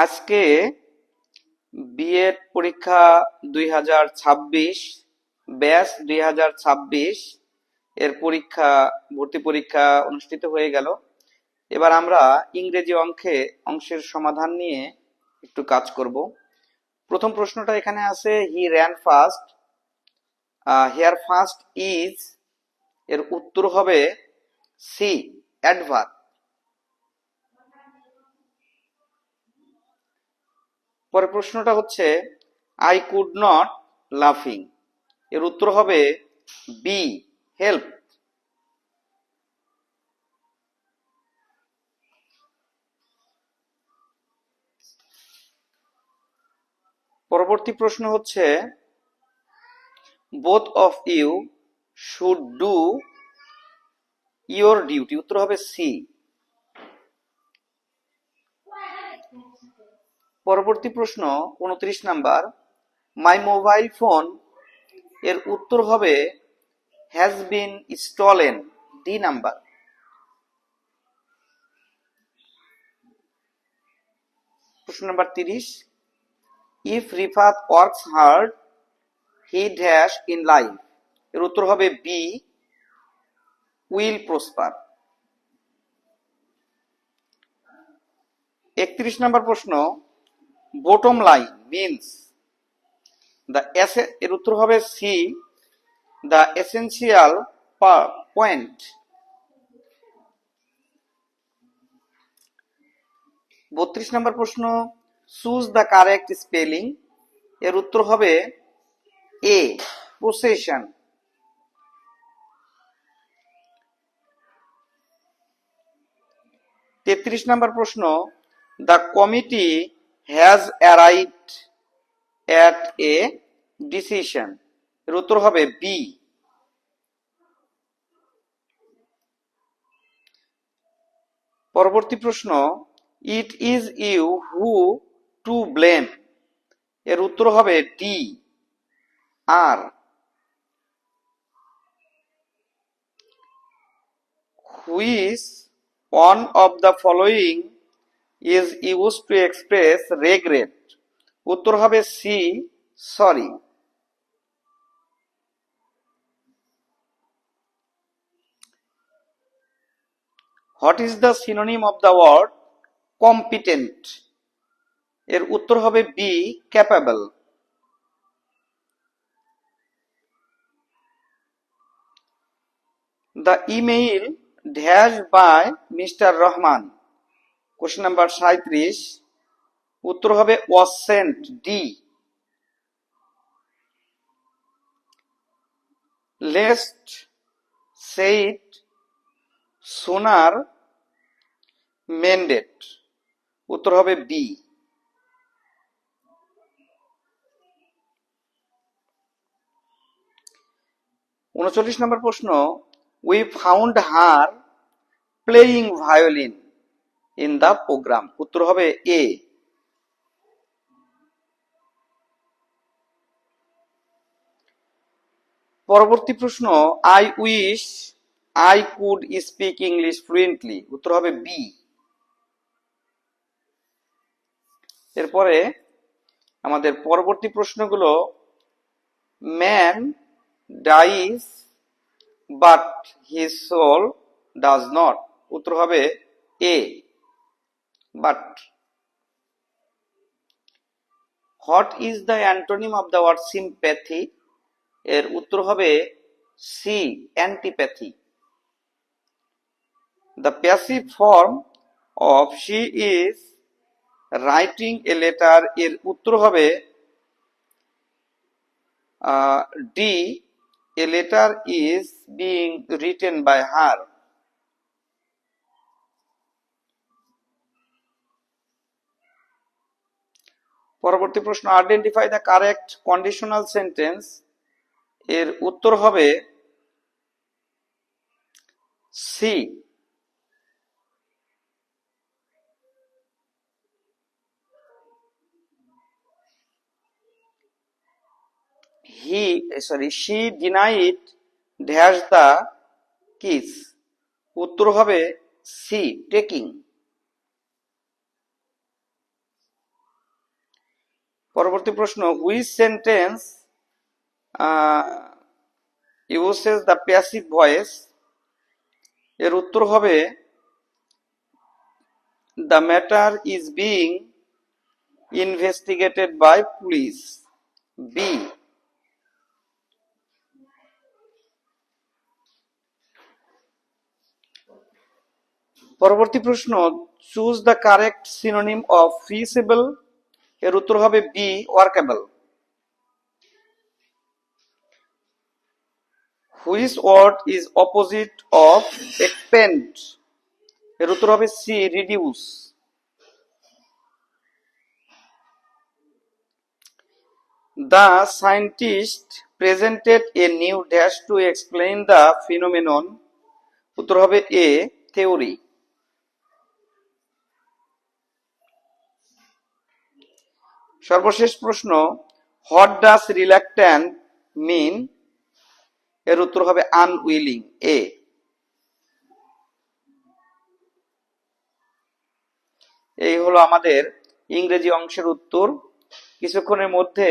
আজকে বিএড পরীক্ষা 2026 ব্যাচ 2026 এর ভর্তি পরীক্ষা অনুষ্ঠিত হয়ে গেল। এবার আমরা ইংরেজি অংশের সমাধান নিয়ে একটু কাজ করব। প্রথম প্রশ্নটা এখানে আছে, he ran fast, here fast is, এর উত্তর হবে সি, অ্যাডভার্ব। পরের প্রশ্নটা হচ্ছে, আই কুড নট লাফিং, এর উত্তর হবে বি, হেল্প। পরবর্তী প্রশ্ন হচ্ছে, both of you should do your duty, উত্তর হবে সি। পরবর্তী প্রশ্ন 29 নাম্বার, মাই মোবাইল ফোন, এর উত্তর হবে has been stolen, D number. প্রশ্ন number 30, if Rifat works hard he dash in life, এর উত্তর হবে বি, উইল প্রসপার। 31 নাম্বার প্রশ্ন, বটম লাইন মিন্স এর উত্তর হবে C, the essential point. 32 number প্রশ্ন, চুজ দ্য কারেক্ট স্পেলিং, এর উত্তর হবে এ, পোসেশন। 33 নম্বর প্রশ্ন, the committee has arrived at a decision, এর উত্তর হবে বি। পরবর্তী প্রশ্ন, it is you who to blame, এর উত্তর হবে ডি, আর। Which one of the following is use to express regret, উত্তর হবে C, sorry. What is the synonym of the word competent, এর উত্তর হবে B, capable. The email dash by mister Rahman, question number 37, উত্তর হবে was sent, D. Least said sonar mandate, উত্তর হবে B. 39 number প্রশ্ন, we found her playing violin in the programme, উত্তর হবে এ। পরবর্তী প্রশ্ন, I wish I could speak English fluently, উত্তর হবে বি। এরপরে আমাদের পরবর্তী প্রশ্নগুলো, man dies but his soul does not, উত্তর হবে A, but. What is the antonym of the word sympathy, এর উত্তর হবে C, antipathy. The passive form of she is writing a letter, এর উত্তর হবে D, a letter is being written by her. পরবর্তী প্রশ্ন, identify the correct conditional sentence, এর উত্তর হবে C. she denied dash the kiss, উত্তর হবে সি, টেকিং। পরবর্তী প্রশ্ন, which sentence uses the passive voice? এর উত্তর হবে the matter is being investigated by police, B. পরবর্তী প্রশ্ন, choose the correct synonym of feasible. এর উত্তর হবে B, workable. Which word is opposite of expend? এর উত্তর হবে C, reduce. The scientist presented a new dash to explain the phenomenon. উত্তর হবে এ, theory. সর্বশেষ প্রশ্ন, what does reluctant mean? এর উত্তর হবে unwilling, এ। এই হলো আমাদের ইংরেজি অংশের উত্তর। কিছুক্ষণের মধ্যে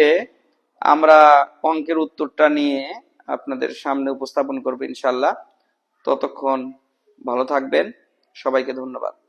আমরা অঙ্কের উত্তরটা নিয়ে আপনাদের সামনে উপস্থাপন করব ইনশাআল্লাহ। ততক্ষণ ভালো থাকবেন, সবাইকে ধন্যবাদ।